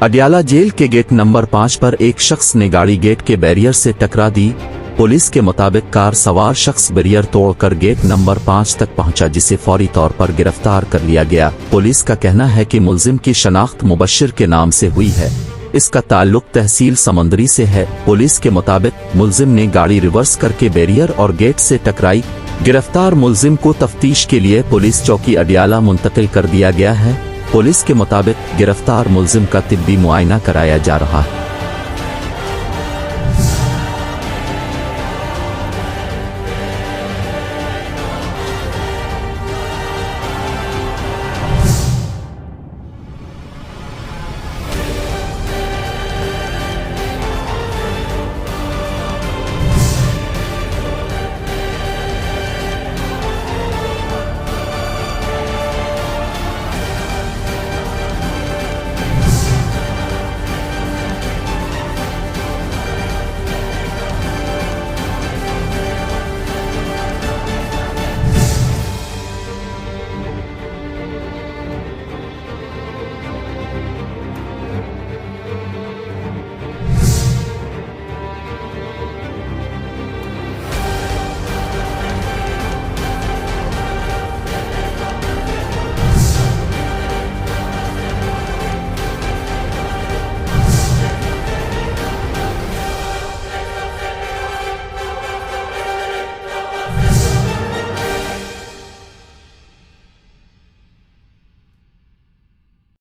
Adiala jail के gate number 5 पर एक शख्स ने गाड़ी गेट के बैरियर से टकरा दी। पुलिस के मुताबिक कार सवार शख्स बैरियर तोड़कर गेट नंबर 5 तक पहुंचा, जिसे फौरी तौर पर गिरफ्तार कर लिया गया। पुलिस का कहना है कि मुलजिम की शनाख्त मुबश्शिर के नाम से हुई है। इसका ताल्लुक तहसील समंदरी से है। पुलिस के मुताबिक मुलजिम ने गाड़ी रिवर्स करके बैरियर और गेट से टकराई। गिरफ्तार मुलजिम को तफ्तीश के लिए पुलिस चौकी अडियाला मुंतकिल कर दिया गया है। पुलिस के मुताबिक गिरफ्तार मुलजिम का तिब्बी मुआयना कराया जा रहा है।